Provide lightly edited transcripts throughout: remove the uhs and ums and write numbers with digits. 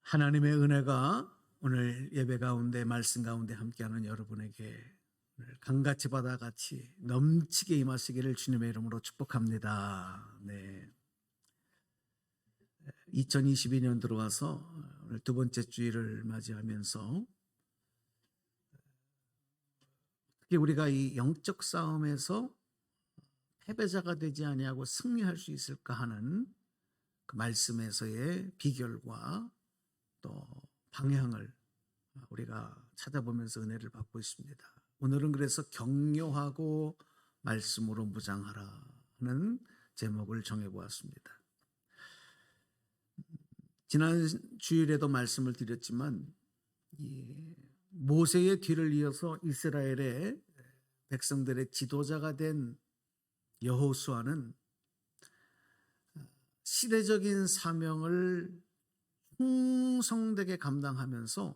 하나님의 은혜가 오늘 예배 가운데 말씀 가운데 함께하는 여러분에게 오늘 강같이 바다같이 넘치게 임하시기를 주님의 이름으로 축복합니다. 네. 2022년 들어와서 오늘 두 번째 주일을 맞이하면서 특히 우리가 이 영적 싸움에서 패배자가 되지 아니하고 승리할 수 있을까 하는 그 말씀에서의 비결과 또 방향을 우리가 찾아보면서 은혜를 받고 있습니다. 오늘은 그래서 격려하고 말씀으로 무장하라는 제목을 정해보았습니다. 지난 주일에도 말씀을 드렸지만 이 모세의 뒤를 이어서 이스라엘의 백성들의 지도자가 된 여호수아는 시대적인 사명을 충성되게 감당하면서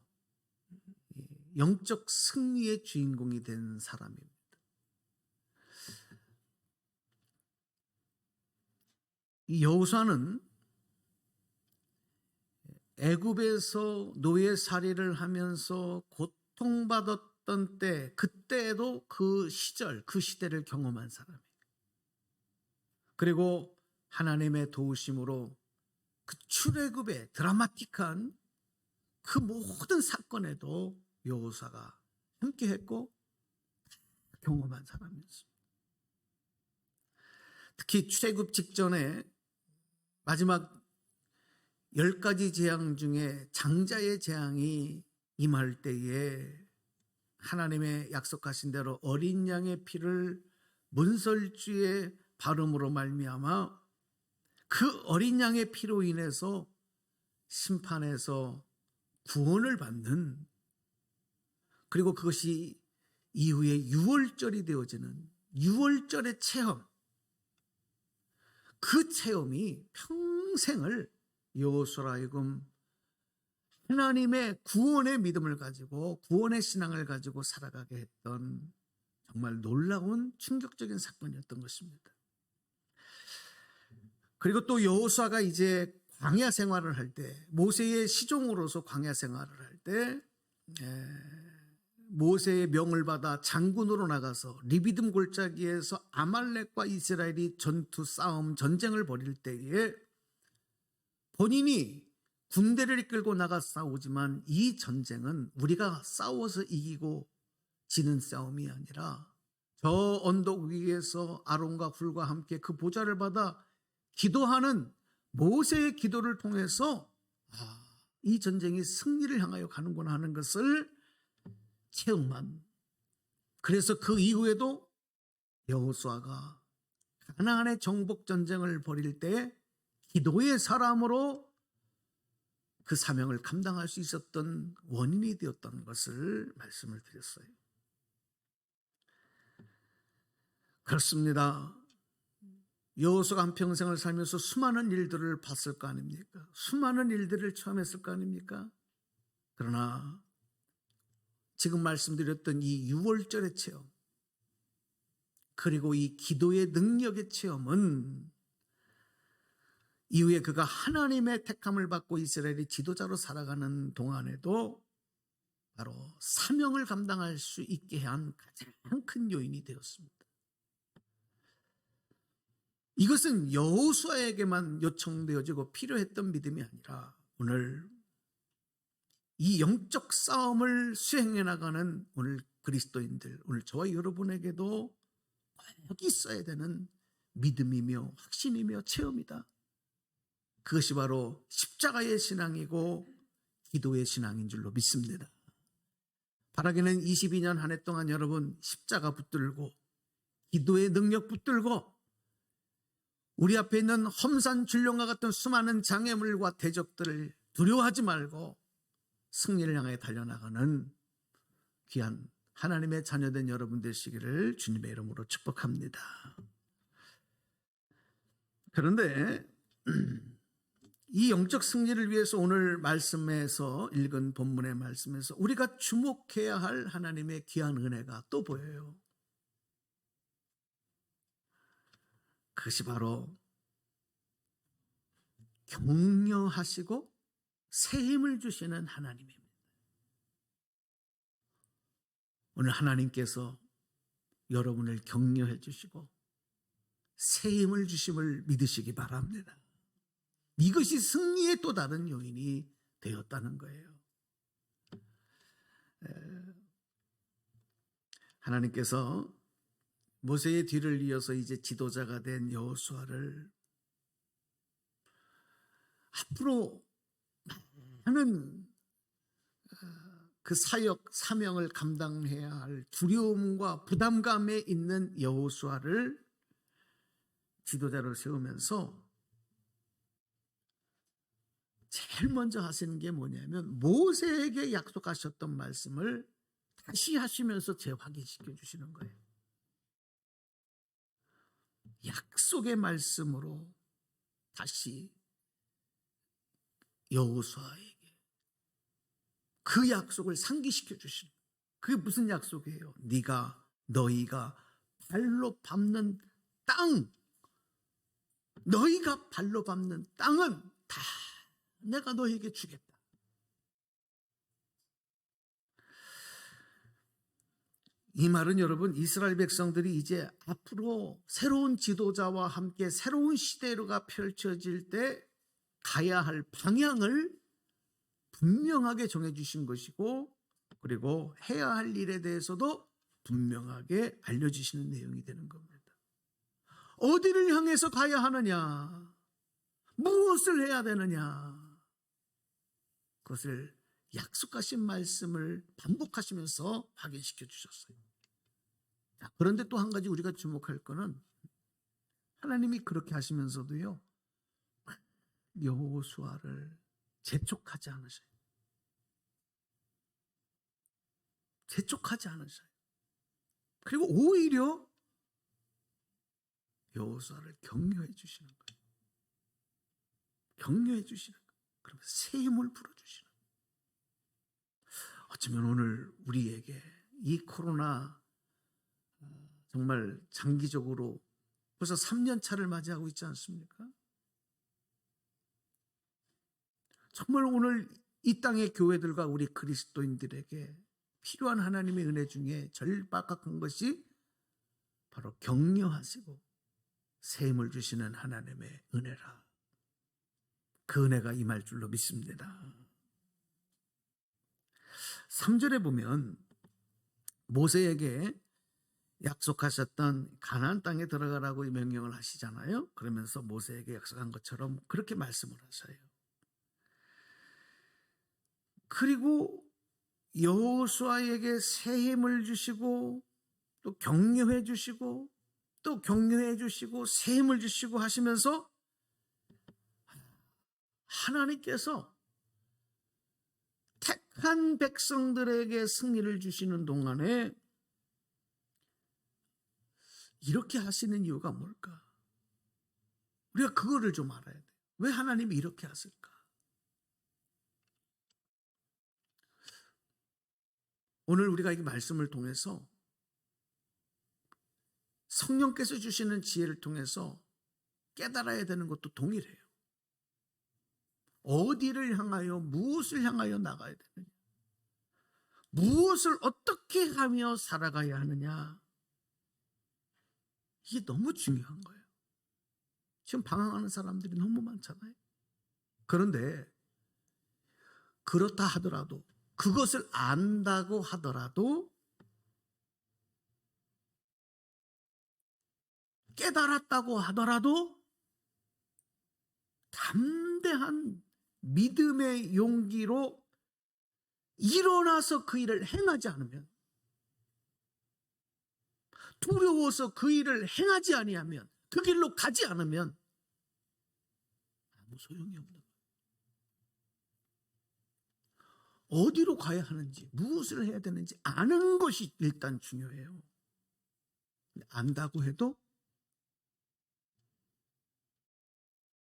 영적 승리의 주인공이 된 사람입니다. 이 여호수아는 애굽에서 노예살이를 하면서 고통받았던 때, 그때에도 그 시절, 그 시대를 경험한 사람이에요. 그리고 하나님의 도우심으로 그 출애굽의 드라마틱한 그 모든 사건에도 여호수아가 함께했고 경험한 사람이었습니다. 특히 출애굽 직전에 마지막 10가지 재앙 중에 장자의 재앙이 임할 때에 하나님의 약속하신 대로 어린 양의 피를 문설주에 바름으로 말미암아 그 어린 양의 피로 인해서 심판에서 구원을 받는, 그리고 그것이 이후에 유월절이 되어지는 유월절의 체험, 그 체험이 평생을 여호수아로 하여금 하나님의 구원의 믿음을 가지고 구원의 신앙을 가지고 살아가게 했던 정말 놀라운 충격적인 사건이었던 것입니다. 그리고 또 여호수아가 이제 광야 생활을 할 때, 모세의 시종으로서 광야 생활을 할 때 모세의 명을 받아 장군으로 나가서 리비딤 골짜기에서 아말렉과 이스라엘이 전쟁을 벌일 때에 본인이 군대를 이끌고 나가 싸우지만 이 전쟁은 우리가 싸워서 이기고 지는 싸움이 아니라 저 언덕 위에서 아론과 훌과 함께 그 보좌를 받아 기도하는 모세의 기도를 통해서 이 전쟁이 승리를 향하여 가는구나 하는 것을 체험한, 그래서 그 이후에도 여호수아가 가나안의 정복 전쟁을 벌일 때 기도의 사람으로 그 사명을 감당할 수 있었던 원인이 되었던 것을 말씀을 드렸어요. 그렇습니다. 여호수아가 한평생을 살면서 수많은 일들을 봤을 거 아닙니까? 수많은 일들을 체험했을 거 아닙니까? 그러나 지금 말씀드렸던 이 유월절의 체험, 그리고 이 기도의 능력의 체험은 이후에 그가 하나님의 택함을 받고 이스라엘의 지도자로 살아가는 동안에도 바로 사명을 감당할 수 있게 한 가장 큰 요인이 되었습니다. 이것은 여호수아에게만 요청되어지고 필요했던 믿음이 아니라 오늘 이 영적 싸움을 수행해 나가는 오늘 그리스도인들, 오늘 저와 여러분에게도 꼭 있어야 되는 믿음이며 확신이며 체험이다. 그것이 바로 십자가의 신앙이고 기도의 신앙인 줄로 믿습니다. 바라기는 22년 한 해 동안 여러분 십자가 붙들고 기도의 능력 붙들고 우리 앞에 있는 험산 줄령과 같은 수많은 장애물과 대적들을 두려워하지 말고 승리를 향해 달려나가는 귀한 하나님의 자녀된 여러분 되시기를 주님의 이름으로 축복합니다. 그런데 이 영적 승리를 위해서 오늘 말씀에서 읽은 본문의 말씀에서 우리가 주목해야 할 하나님의 귀한 은혜가 또 보여요. 그것이 바로 격려하시고 새 힘을 주시는 하나님입니다. 오늘 하나님께서 여러분을 격려해 주시고 새 힘을 주심을 믿으시기 바랍니다. 이것이 승리의 또 다른 요인이 되었다는 거예요. 하나님께서 모세의 뒤를 이어서 이제 지도자가 된 여호수아를 앞으로 많은 그 사역, 사명을 감당해야 할 두려움과 부담감에 있는 여호수아를 지도자로 세우면서 제일 먼저 하시는 게 뭐냐면 모세에게 약속하셨던 말씀을 다시 하시면서 재확인시켜 주시는 거예요. 약속의 말씀으로 다시 여호수아에게 그 약속을 상기시켜 주시는 거예요. 그게 무슨 약속이에요? 너희가 발로 밟는 땅, 너희가 발로 밟는 땅은 다 내가 너희에게 주겠다. 이 말은 여러분, 이스라엘 백성들이 이제 앞으로 새로운 지도자와 함께 새로운 시대가 펼쳐질 때 가야 할 방향을 분명하게 정해주신 것이고, 그리고 해야 할 일에 대해서도 분명하게 알려주시는 내용이 되는 겁니다. 어디를 향해서 가야 하느냐, 무엇을 해야 되느냐, 그것을 약속하신 말씀을 반복하시면서 확인시켜 주셨어요. 그런데 또 한 가지 우리가 주목할 것은 하나님이 그렇게 하시면서도요, 여호수아를 재촉하지 않으셔요. 재촉하지 않으셔요. 그리고 오히려 여호수아를 격려해 주시는 거예요. 격려해 주시는 거예요. 그러면 새 힘을 불어주시는 거예요. 어쩌면 오늘 우리에게 이 코로나 정말 장기적으로 벌써 3년 차를 맞이하고 있지 않습니까? 정말 오늘 이 땅의 교회들과 우리 그리스도인들에게 필요한 하나님의 은혜 중에 제일 빡빡한 것이 바로 격려하시고 새 힘을 주시는 하나님의 은혜라. 그 은혜가 임할 줄로 믿습니다. 3절에 보면 모세에게 약속하셨던 가나안 땅에 들어가라고 명령을 하시잖아요. 그러면서 모세에게 약속한 것처럼 그렇게 말씀을 하셔요. 그리고 여호수아에게 새 힘을 주시고 또 격려해 주시고 또 격려해 주시고 새 힘을 주시고 하시면서 하나님께서 택한 백성들에게 승리를 주시는 동안에 이렇게 하시는 이유가 뭘까? 우리가 그거를 좀 알아야 돼요. 왜 하나님이 이렇게 하실까? 오늘 우리가 이 말씀을 통해서 성령께서 주시는 지혜를 통해서 깨달아야 되는 것도 동일해요. 어디를 향하여 무엇을 향하여 나가야 되느냐, 무엇을 어떻게 하며 살아가야 하느냐, 이게 너무 중요한 거예요. 지금 방황하는 사람들이 너무 많잖아요. 그런데 그렇다 하더라도, 그것을 안다고 하더라도, 깨달았다고 하더라도 담대한 믿음의 용기로 일어나서 그 일을 행하지 않으면, 두려워서 그 일을 행하지 아니하면, 그 길로 가지 않으면 아무 소용이 없는 거예요. 어디로 가야 하는지, 무엇을 해야 되는지 아는 것이 일단 중요해요. 안다고 해도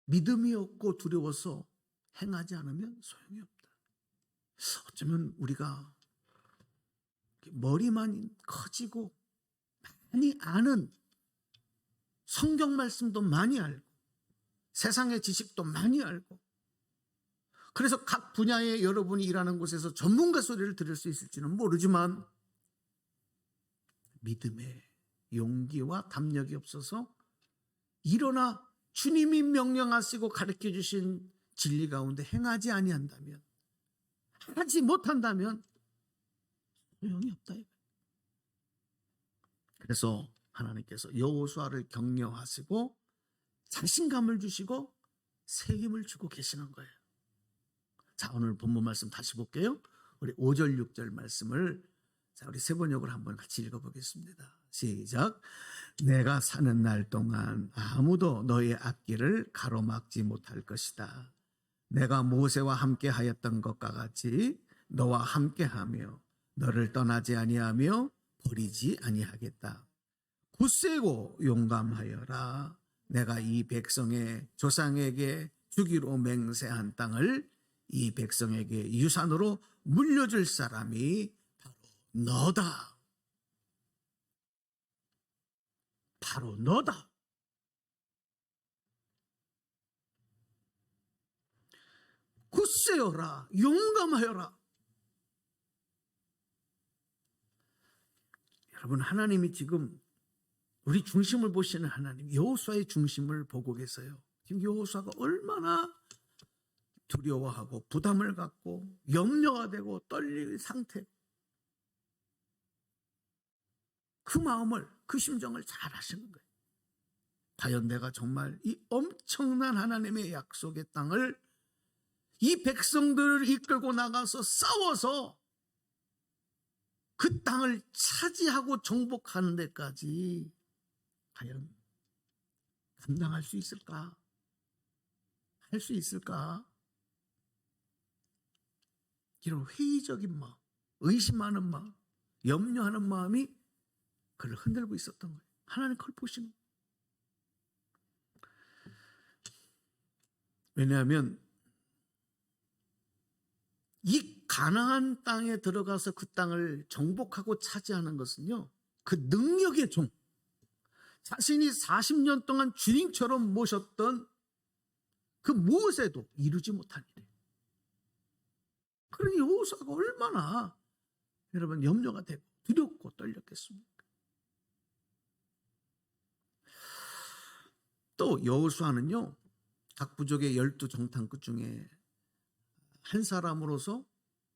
믿음이 없고 두려워서 행하지 않으면 소용이 없다. 어쩌면 우리가 머리만 커지고 많이 아는, 성경 말씀도 많이 알고 세상의 지식도 많이 알고, 그래서 각 분야에 여러분이 일하는 곳에서 전문가 소리를 들을 수 있을지는 모르지만 믿음의 용기와 담력이 없어서 일어나 주님이 명령하시고 가르쳐 주신 진리 가운데 행하지 아니한다면, 하지 못한다면 소용이 없다. 그래서 하나님께서 여호수아를 격려하시고 자신감을 주시고 새 힘을 주고 계시는 거예요. 자, 오늘 본문 말씀 다시 볼게요. 우리 5절 6절 말씀을 우리 세 번역으로 한번 같이 읽어보겠습니다. 시작. 내가 사는 날 동안 아무도 너의 앞길을 가로막지 못할 것이다. 내가 모세와 함께 하였던 것과 같이 너와 함께하며 너를 떠나지 아니하며 버리지 아니하겠다. 굳세고 용감하여라. 내가 이 백성의 조상에게 주기로 맹세한 땅을 이 백성에게 유산으로 물려줄 사람이 바로 너다. 바로 너다. 굳세어라. 용감하여라. 여러분, 하나님이 지금 우리 중심을 보시는 하나님, 여호수아의 중심을 보고 계세요. 지금 여호수아가 얼마나 두려워하고 부담을 갖고 염려가 되고 떨릴 상태, 그 마음을, 그 심정을 잘 아시는 거예요. 과연 내가 정말 이 엄청난 하나님의 약속의 땅을, 이 백성들을 이끌고 나가서 싸워서 그 땅을 차지하고 정복하는 데까지 과연 감당할 수 있을까? 할 수 있을까? 이런 회의적인 마음, 의심하는 마음, 염려하는 마음이 그를 흔들고 있었던 거예요. 하나님 그걸 보시는 거예요. 왜냐하면 이 가나안 땅에 들어가서 그 땅을 정복하고 차지하는 것은요, 그 능력의 종, 자신이 40년 동안 주인처럼 모셨던 그 무엇에도 이루지 못한 일이에요. 그러니 여호수아가 얼마나 여러분 염려가 되고 두렵고 떨렸겠습니까? 또 여호수아는요, 각 부족의 12정탐 끝 중에 한 사람으로서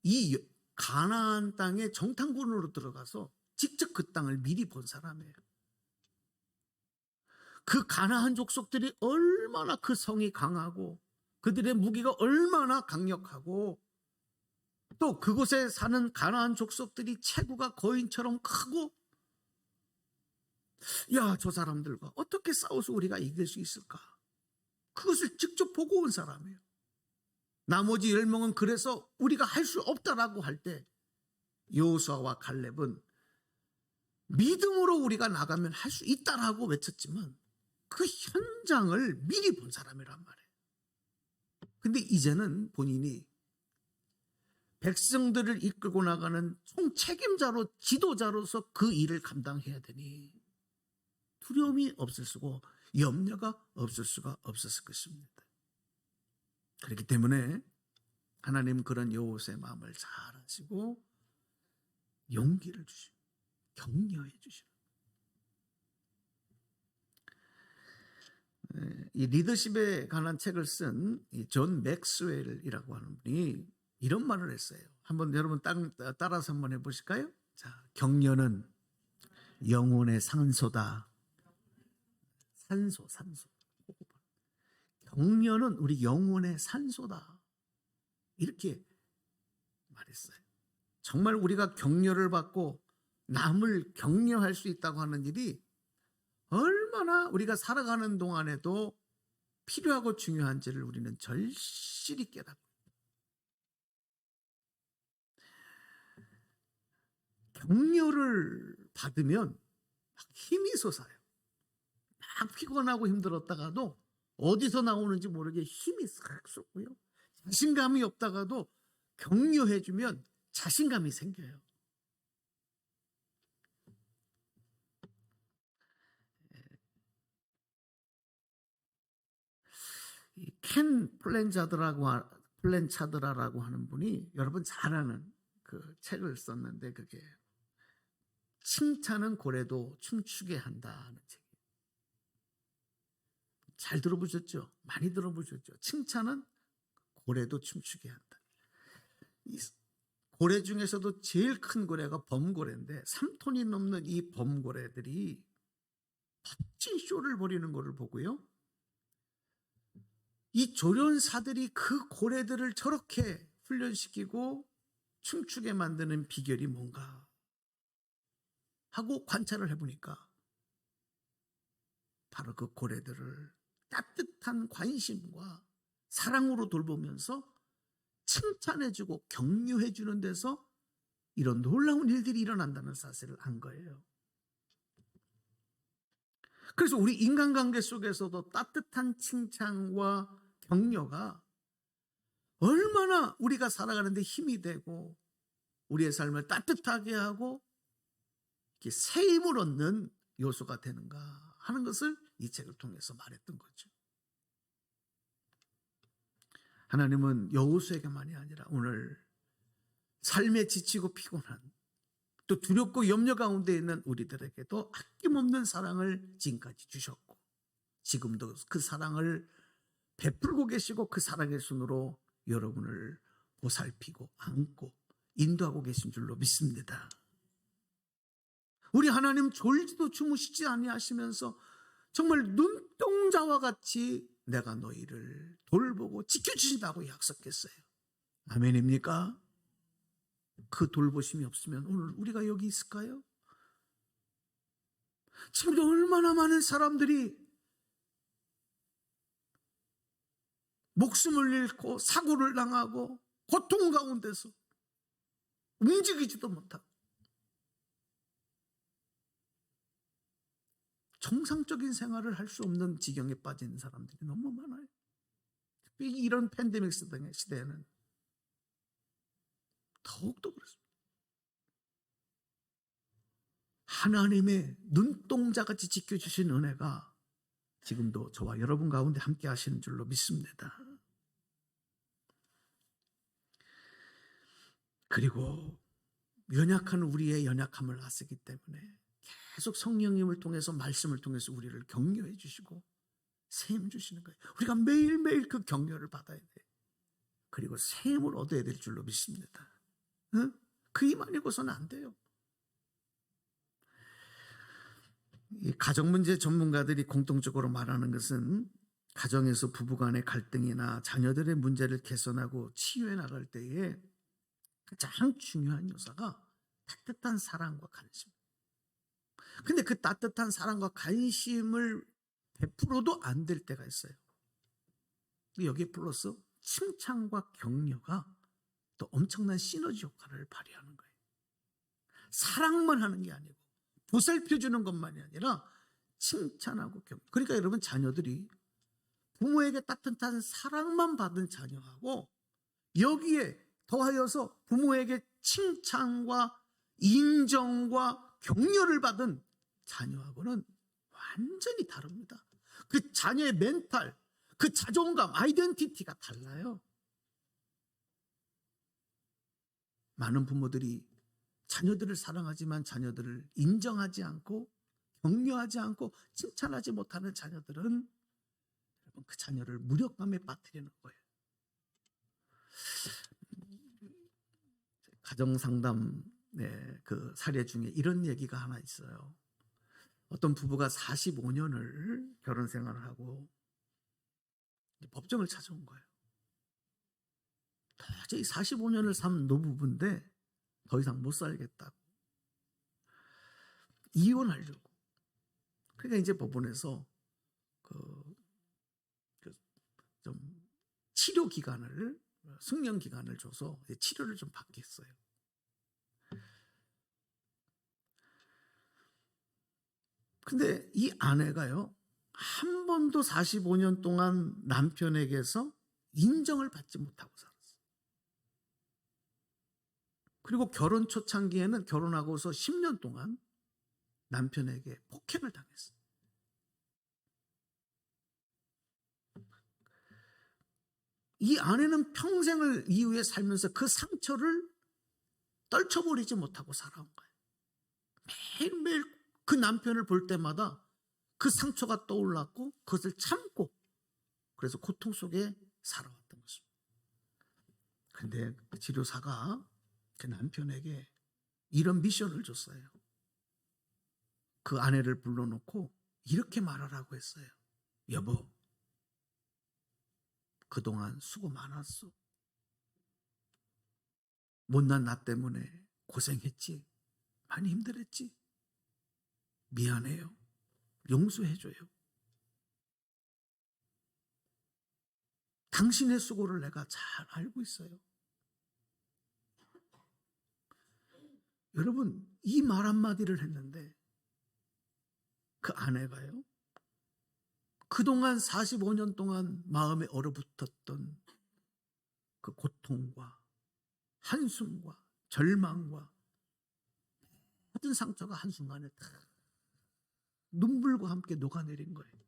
이 가나안 땅에 정탐꾼으로 들어가서 직접 그 땅을 미리 본 사람이에요. 그 가나안 족속들이 얼마나 그 성이 강하고 그들의 무기가 얼마나 강력하고 또 그곳에 사는 가나안 족속들이 체구가 거인처럼 크고, 야, 저 사람들과 어떻게 싸워서 우리가 이길 수 있을까? 그것을 직접 보고 온 사람이에요. 나머지 10명은 그래서 우리가 할 수 없다라고 할 때 여호수아와 갈렙은 믿음으로 우리가 나가면 할 수 있다라고 외쳤지만 그 현장을 미리 본 사람이란 말이에요. 근데 이제는 본인이 백성들을 이끌고 나가는 총책임자로, 지도자로서 그 일을 감당해야 되니 두려움이 없을 수고 염려가 없을 수가 없었을 것입니다. 그렇기 때문에 하나님 그런 여호수아의 마음을 잘 아시고 용기를 주시고 격려해 주시고, 이 리더십에 관한 책을 쓴 존 맥스웰이라고 하는 분이 이런 말을 했어요. 한번 여러분 따라서 한번 해보실까요? 자, 격려는 영혼의 산소다. 산소. 격려는 우리 영혼의 산소다. 이렇게 말했어요. 정말 우리가 격려를 받고 남을 격려할 수 있다고 하는 일이 얼마나 우리가 살아가는 동안에도 필요하고 중요한지를 우리는 절실히 깨닫고, 격려를 받으면 막 힘이 솟아요. 막 피곤하고 힘들었다가도 어디서 나오는지 모르게 힘이 싹 솟고요. 자신감이 없다가도 격려해주면 자신감이 생겨요. 켄 플랜차드라라고 하는 분이 여러분 잘 아는 그 책을 썼는데 그게 칭찬은 고래도 춤추게 한다는 책. 잘 들어보셨죠? 많이 들어보셨죠? 칭찬은 고래도 춤추게 한다. 이 고래 중에서도 제일 큰 고래가 범고래인데 3톤이 넘는 이 범고래들이 멋진 쇼를 벌이는 것을 보고요. 이 조련사들이 그 고래들을 저렇게 훈련시키고 춤추게 만드는 비결이 뭔가 하고 관찰을 해보니까 바로 그 고래들을 따뜻한 관심과 사랑으로 돌보면서 칭찬해주고 격려해주는 데서 이런 놀라운 일들이 일어난다는 사실을 안 거예요. 그래서 우리 인간관계 속에서도 따뜻한 칭찬과 격려가 얼마나 우리가 살아가는데 힘이 되고 우리의 삶을 따뜻하게 하고 새 힘을 얻는 요소가 되는가 하는 것을 이 책을 통해서 말했던 거죠. 하나님은 여호수아에게만이 아니라 오늘 삶에 지치고 피곤한 또 두렵고 염려 가운데 있는 우리들에게도 아낌없는 사랑을 지금까지 주셨고 지금도 그 사랑을 베풀고 계시고 그 사랑의 손으로 여러분을 보살피고 안고 인도하고 계신 줄로 믿습니다. 우리 하나님 졸지도 주무시지 아니하시면서 정말 눈동자와 같이 내가 너희를 돌보고 지켜주신다고 약속했어요. 아멘입니까? 그 돌보심이 없으면 오늘 우리가 여기 있을까요? 지금도 얼마나 많은 사람들이 목숨을 잃고 사고를 당하고 고통 가운데서 움직이지도 못하고 정상적인 생활을 할 수 없는 지경에 빠진 사람들이 너무 많아요. 특히 이런 팬데믹 시대에는 더욱더 그렇습니다. 하나님의 눈동자같이 지켜주신 은혜가 지금도 저와 여러분 가운데 함께 하시는 줄로 믿습니다. 그리고 연약한 우리의 연약함을 아시기 때문에 계속 성령님을 통해서 말씀을 통해서 우리를 격려해 주시고 세임 주시는 거예요. 우리가 매일매일 그 격려를 받아야 돼요. 그리고 세임을 얻어야 될 줄로 믿습니다. 응? 그 힘 아니고서는 안 돼요. 이 가정문제 전문가들이 공통적으로 말하는 것은 가정에서 부부간의 갈등이나 자녀들의 문제를 개선하고 치유해 나갈 때에 가장 중요한 요소가 따뜻한 사랑과 관심. 근데 그 따뜻한 사랑과 관심을 베풀어도 안 될 때가 있어요. 여기에 플러스 칭찬과 격려가 또 엄청난 시너지 효과를 발휘하는 거예요. 사랑만 하는 게 아니고 보살펴주는 것만이 아니라 칭찬하고 격려. 그러니까 여러분 자녀들이 부모에게 따뜻한 사랑만 받은 자녀하고 여기에 더하여서 부모에게 칭찬과 인정과 격려를 받은 자녀하고는 완전히 다릅니다. 그 자녀의 멘탈, 그 자존감, 아이덴티티가 달라요. 많은 부모들이 자녀들을 사랑하지만 자녀들을 인정하지 않고 격려하지 않고 칭찬하지 못하는 자녀들은 여러분 그 자녀를 무력감에 빠뜨리는 거예요. 가정상담 그 사례 중에 이런 얘기가 하나 있어요. 어떤 부부가 45년을 결혼 생활을 하고 법정을 찾아온 거예요. 도저히 45년을 산 노부부인데 더 이상 못 살겠다고 이혼하려고. 그러니까 이제 법원에서 좀 치료 기간을 숙련 기간을 줘서 치료를 좀 받겠어요. 근데 이 아내가요 한 번도 45년 동안 남편에게서 인정을 받지 못하고 살았어요. 그리고 결혼 초창기에는 결혼하고서 10년 동안 남편에게 폭행을 당했어요. 이 아내는 평생을 이후에 살면서 그 상처를 떨쳐버리지 못하고 살아온 거예요. 매일매일 그 남편을 볼 때마다 그 상처가 떠올랐고 그것을 참고, 그래서 고통 속에 살아왔던 것입니다. 그런데 그 치료사가 그 남편에게 이런 미션을 줬어요. 그 아내를 불러놓고 이렇게 말하라고 했어요. 여보, 그동안 수고 많았어. 못난 나 때문에 고생했지. 많이 힘들었지. 미안해요. 용서해줘요. 당신의 수고를 내가 잘 알고 있어요. 여러분, 이 말 한마디를 했는데 그 아내가요, 그동안 45년 동안 마음에 얼어붙었던 그 고통과 한숨과 절망과 모든 상처가 한순간에 다 눈물과 함께 녹아내린 거예요.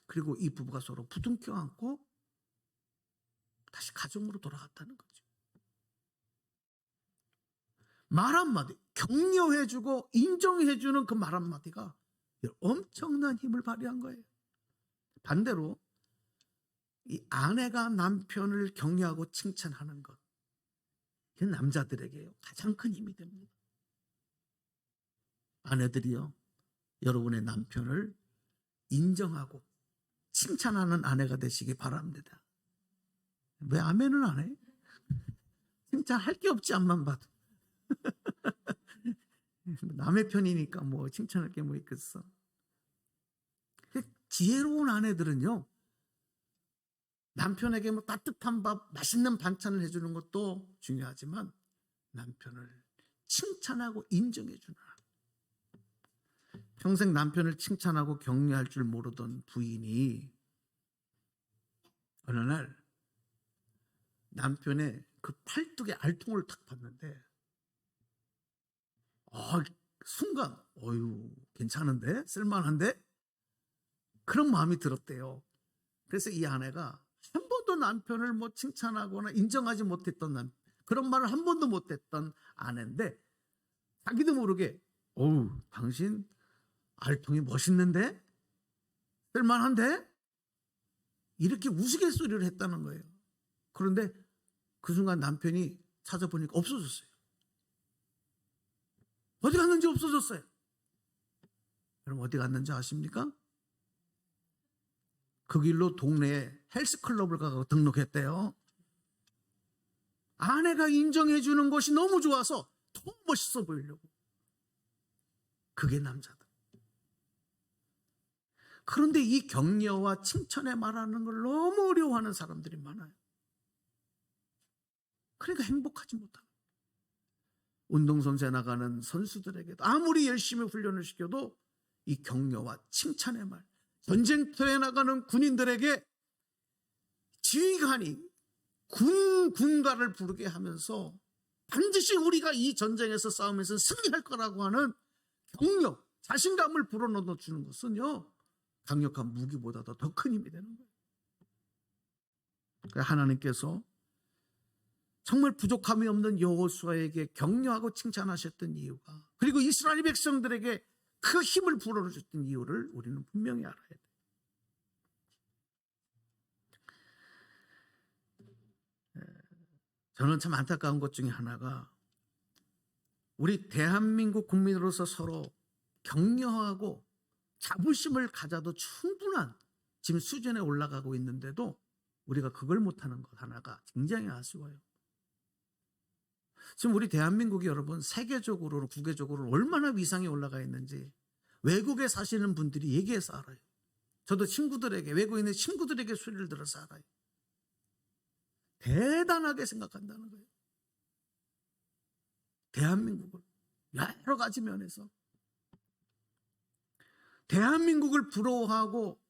그리고 이 부부가 서로 부둥켜 안고 다시 가정으로 돌아갔다는 거죠. 말 한마디, 격려해주고 인정해주는 그 말 한마디가 엄청난 힘을 발휘한 거예요. 반대로 이 아내가 남편을 격려하고 칭찬하는 것, 그 남자들에게 가장 큰 힘이 됩니다. 아내들이요, 여러분의 남편을 인정하고 칭찬하는 아내가 되시기 바랍니다. 왜 아멘은 안 해? 칭찬할 게 없지, 앞만 봐도. 남의 편이니까 뭐 칭찬할 게 뭐 있겠어. 지혜로운 아내들은요, 남편에게 뭐 따뜻한 밥, 맛있는 반찬을 해주는 것도 중요하지만 남편을 칭찬하고 인정해주는, 평생 남편을 칭찬하고 격려할 줄 모르던 부인이 어느 날 남편의 그 팔뚝에 알통을 탁 봤는데 순간 어휴, 괜찮은데? 쓸만한데? 그런 마음이 들었대요. 그래서 이 아내가 한 번도 남편을 뭐 칭찬하거나 인정하지 못했던 그런 말을 한 번도 못했던 아내인데 자기도 모르게 어우, 당신 알통이 멋있는데? 쓸만한데? 이렇게 우스갯소리를 했다는 거예요. 그런데 그 순간 남편이 찾아보니까 없어졌어요. 어디 갔는지 없어졌어요. 여러분, 어디 갔는지 아십니까? 그 길로 동네에 헬스클럽을 가서 등록했대요. 아내가 인정해 주는 것이 너무 좋아서 더 멋있어 보이려고. 그게 남자다. 그런데 이 격려와 칭찬에 말하는 걸 너무 어려워하는 사람들이 많아요. 그러니까 행복하지 못하고. 운동선수에 나가는 선수들에게도 아무리 열심히 훈련을 시켜도 이 격려와 칭찬의 말, 전쟁터에 나가는 군인들에게 지휘관이 군가를 부르게 하면서 반드시 우리가 이 전쟁에서 싸우면서 승리할 거라고 하는 격려, 자신감을 불어넣어 주는 것은요, 강력한 무기보다도 더 큰 힘이 되는 거예요. 하나님께서 정말 부족함이 없는 여호수아에게 격려하고 칭찬하셨던 이유가, 그리고 이스라엘 백성들에게 그 힘을 불어넣으셨던 이유를 우리는 분명히 알아야 돼요. 저는 참 안타까운 것 중에 하나가, 우리 대한민국 국민으로서 서로 격려하고 자부심을 가져도 충분한 지금 수준에 올라가고 있는데도 우리가 그걸 못하는 것 하나가 굉장히 아쉬워요. 지금 우리 대한민국이 여러분 세계적으로, 국외적으로 얼마나 위상이 올라가 있는지 외국에 사시는 분들이 얘기해서 알아요. 저도 친구들에게, 외국에 있는 친구들에게 소리를 들어서 알아요. 대단하게 생각한다는 거예요. 대한민국을 여러 가지 면에서 대한민국을 부러워하고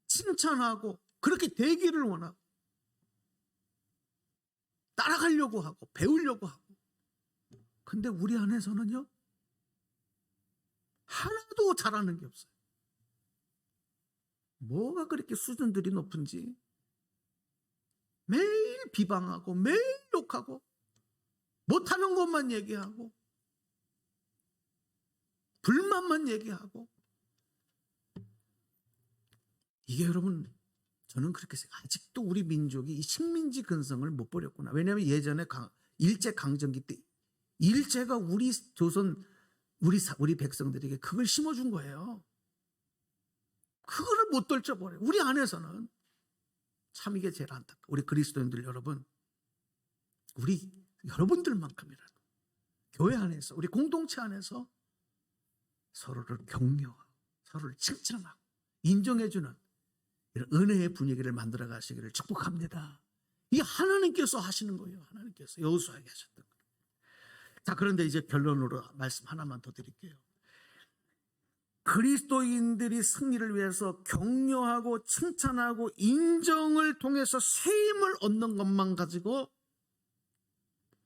칭찬하고 그렇게 되기를 원하고 따라가려고 하고 배우려고 하고, 근데 우리 안에서는요 하나도 잘하는 게 없어요. 뭐가 그렇게 수준들이 높은지 매일 비방하고 매일 욕하고 못하는 것만 얘기하고 불만만 얘기하고. 이게 여러분, 저는 그렇게 생각해요. 아직도 우리 민족이 이 식민지 근성을 못 버렸구나. 왜냐하면 예전에 일제 강점기 때 일제가 우리 조선 우리 백성들에게 그걸 심어준 거예요. 그거를 못 떨쳐버려요. 우리 안에서는. 참 이게 제일 안타까워. 우리 그리스도인들 여러분, 우리 여러분들만큼이라도 교회 안에서, 우리 공동체 안에서 서로를 격려하고 서로를 칭찬하고 인정해주는 이런 은혜의 분위기를 만들어 가시기를 축복합니다. 이게 하나님께서 하시는 거예요. 하나님께서 여호수아에게 하셨던 거예요. 자, 그런데 이제 결론으로 말씀 하나만 더 드릴게요. 그리스도인들이 승리를 위해서 격려하고 칭찬하고 인정을 통해서 세임을 얻는 것만 가지고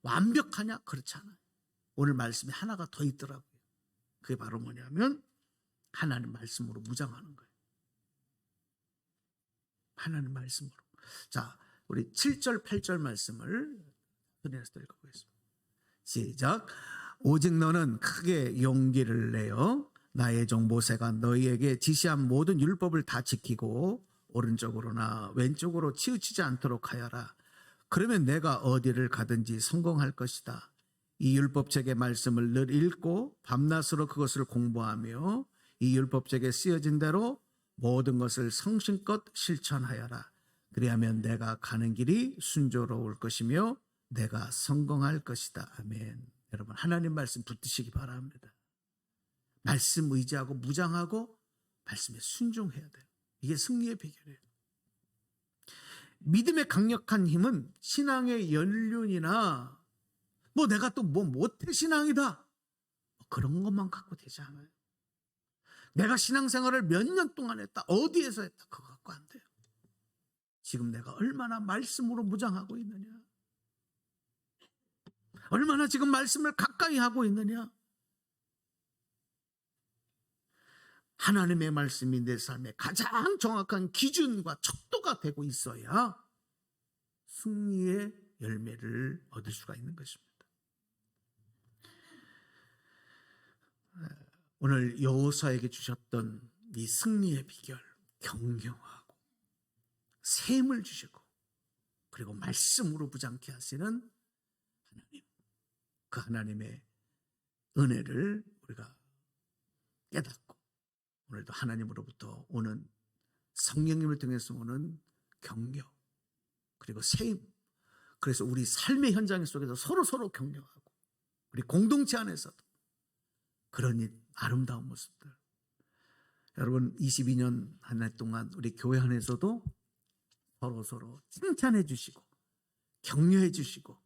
완벽하냐? 그렇지 않아요. 오늘 말씀이 하나가 더 있더라고요. 그게 바로 뭐냐면 하나님 말씀으로 무장하는 거예요. 하나님 말씀으로. 자, 우리 7절 8절 말씀을 손에서 읽어보겠습니다. 시작. 오직 너는 크게 용기를 내어 나의 종 모세가 너희에게 지시한 모든 율법을 다 지키고 오른쪽으로나 왼쪽으로 치우치지 않도록 하여라. 그러면 내가 어디를 가든지 성공할 것이다. 이 율법책의 말씀을 늘 읽고 밤낮으로 그것을 공부하며 이 율법책에 쓰여진 대로 모든 것을 성심껏 실천하여라. 그리하면 내가 가는 길이 순조로울 것이며 내가 성공할 것이다. 아멘. 여러분, 하나님 말씀 붙드시기 바랍니다. 말씀 의지하고 무장하고 말씀에 순종해야 돼요. 이게 승리의 비결이에요. 믿음의 강력한 힘은 신앙의 연륜이나 뭐 내가 또 뭐 모태 신앙이다 그런 것만 갖고 되지 않아요. 내가 신앙생활을 몇 년 동안 했다, 어디에서 했다, 그거 갖고 안 돼요. 지금 내가 얼마나 말씀으로 무장하고 있느냐, 얼마나 지금 말씀을 가까이 하고 있느냐. 하나님의 말씀이 내 삶의 가장 정확한 기준과 척도가 되고 있어야 승리의 열매를 얻을 수가 있는 것입니다. 오늘 여호수아에게 주셨던 이 승리의 비결, 격려하고 셈을 주시고 그리고 말씀으로 무장케 하시는 하나님, 그 하나님의 은혜를 우리가 깨닫고 오늘도 하나님으로부터 오는 성령님을 통해서 오는 격려 그리고 셈, 그래서 우리 삶의 현장 속에서 서로 격려하고 우리 공동체 안에서도 그런 아름다운 모습들. 여러분, 22년 한 해 동안 우리 교회 안에서도 서로 칭찬해 주시고 격려해 주시고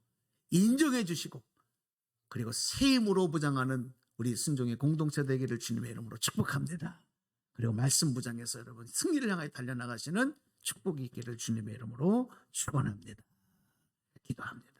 인정해 주시고 그리고 셈으로 무장하는 우리 순종의 공동체 되기를 주님의 이름으로 축복합니다. 그리고 말씀 무장해서 여러분 승리를 향하여 달려나가시는 축복이 있기를 주님의 이름으로 축원합니다. 기도합니다.